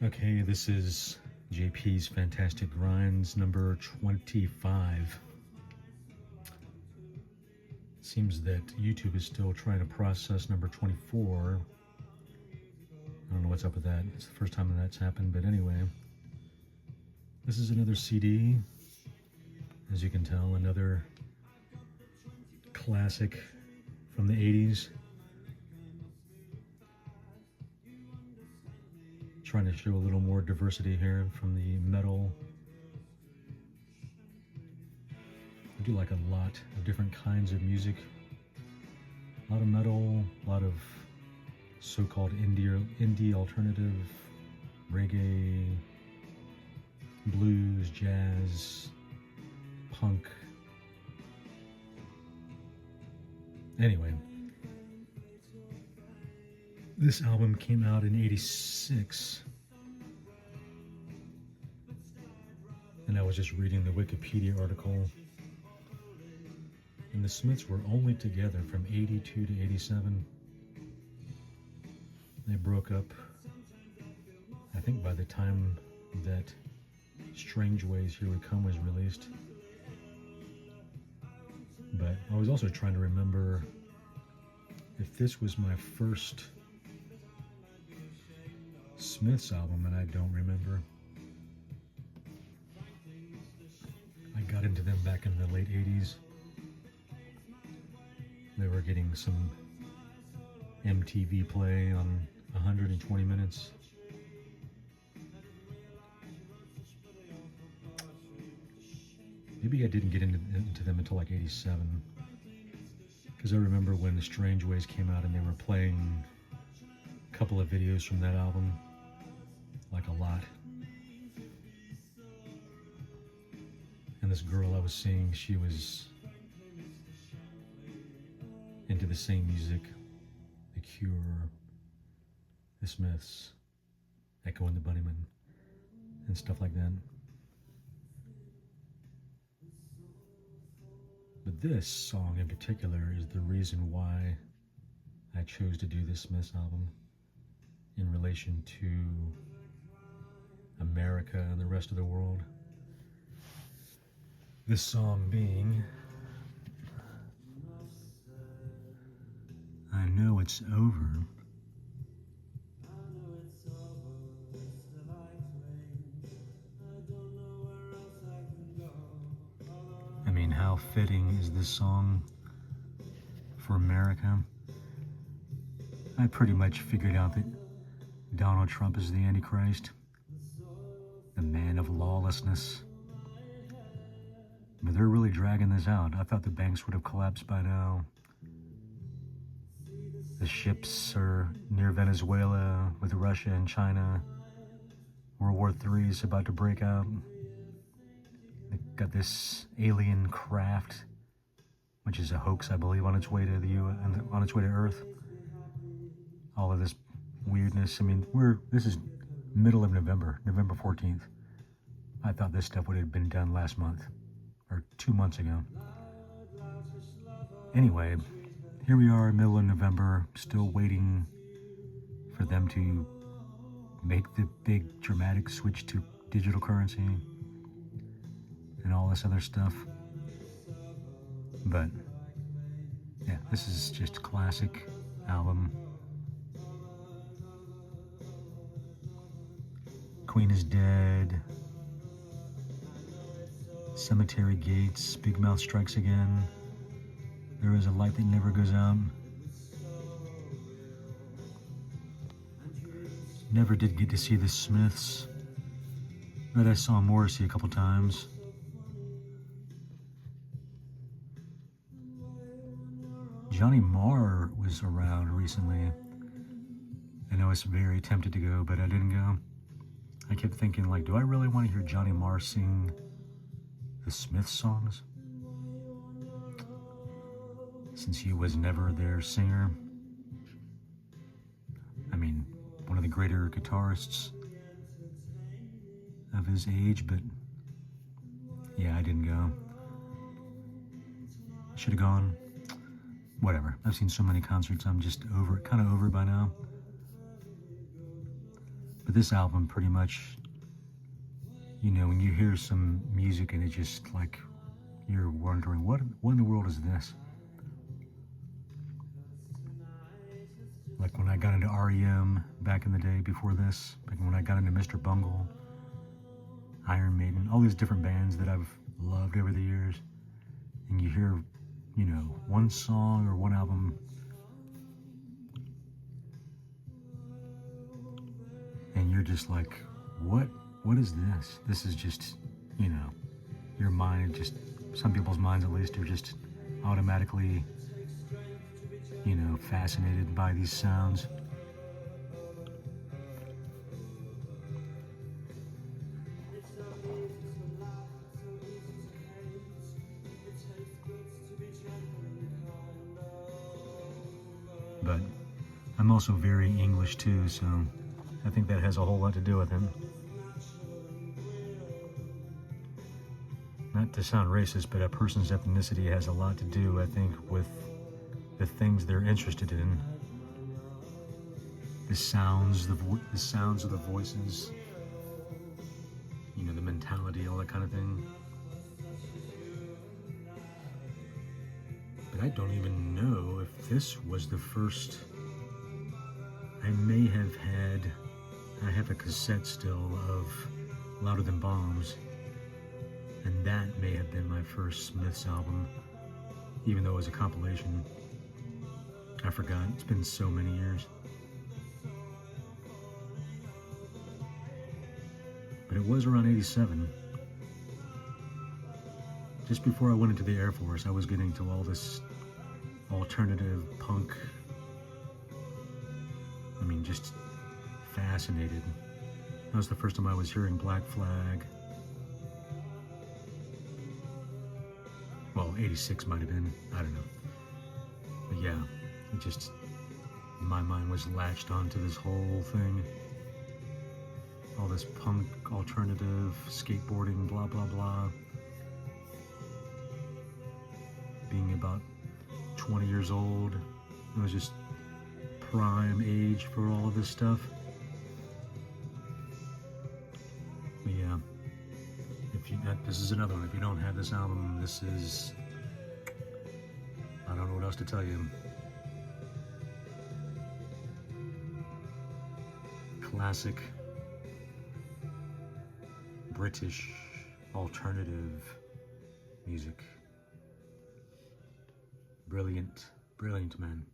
Okay, this is JP's Fantastic Grjnds number 25. Seems that YouTube is still trying to process number 24. I don't know what's up with that. It's the first time that's happened, but anyway. This is another CD. As you can tell, another classic from the 80s. Trying to show a little more diversity here from the metal. I do like a lot of different kinds of music. A lot of metal, a lot of so-called indie alternative, reggae, blues, jazz, punk. Anyway, this album came out in '86, and I was just reading the Wikipedia article, and the Smiths were only together from '82 to '87. They broke up, I think, by the time that Strange Ways Here We Come was released. But I was also trying to remember if this was my first Smiths album, and I don't remember. I got into them back in the late 80s. They were getting some MTV play on 120 minutes. Maybe I didn't get into them until like '87, because I remember when the Strange Ways came out and they were playing a couple of videos from that album, like a lot. And this girl I was seeing, she was into the same music, The Cure, The Smiths, Echo and the Bunnymen, and stuff like that. But this song in particular is the reason why I chose to do this Smiths album in relation to America and the rest of the world. This song being I Know It's Over. I mean, how fitting is this song for America? I pretty much figured out that Donald Trump is the Antichrist, the man of lawlessness. But they're really dragging this out. I thought the banks would have collapsed by now. The ships are near Venezuela with Russia and China. World War III is about to break out. They got this alien craft, which is a hoax, I believe, on its way to on its way to Earth. All of this weirdness. I mean, this is middle of November, November 14th. I thought this stuff would have been done last month, or 2 months ago. Anyway, here we are, middle of November, still waiting for them to make the big dramatic switch to digital currency and all this other stuff. But yeah, this is just a classic album. Queen is Dead, Cemetery Gates, Big Mouth Strikes Again, There Is a Light That Never Goes Out. Never did get to see the Smiths, but I saw Morrissey a couple times. Johnny Marr was around recently, and I was very tempted to go, but I didn't go. I kept thinking, like, do I really want to hear Johnny Marr sing the Smiths songs? Since he was never their singer. I mean, one of the greater guitarists of his age, but yeah, I didn't go. Should have gone. Whatever. I've seen so many concerts, I'm just kind of over it by now. But this album pretty much, you know, when you hear some music and it just like, you're wondering, what in the world is this? Like when I got into REM back in the day before this, like when I got into Mr. Bungle, Iron Maiden, all these different bands that I've loved over the years, and you hear, you know, one song or one album, and you're just like, what is this? This is just, you know, your mind, just, some people's minds at least, are just automatically, you know, fascinated by these sounds. But I'm also very English too, so I think that has a whole lot to do with it. Not to sound racist, but a person's ethnicity has a lot to do, I think, with the things they're interested in. The sounds, the sounds of the voices, you know, the mentality, all that kind of thing. But I don't even know if this was the first. I may have had, I have a cassette still of Louder Than Bombs, and that may have been my first Smiths album, even though it was a compilation. I forgot, it's been so many years. But it was around 87. Just before I went into the Air Force, I was getting into all this alternative punk. I mean, just fascinated. That was the first time I was hearing Black Flag. Well, 86 might have been, I don't know. But yeah, it just, my mind was latched onto this whole thing. All this punk, alternative, skateboarding, blah, blah, blah. Being about 20 years old, it was just prime age for all of this stuff. But yeah, if you, this is another one. If you don't have this album, this is, I don't know what else to tell you. Classic British alternative music. Brilliant, brilliant, man.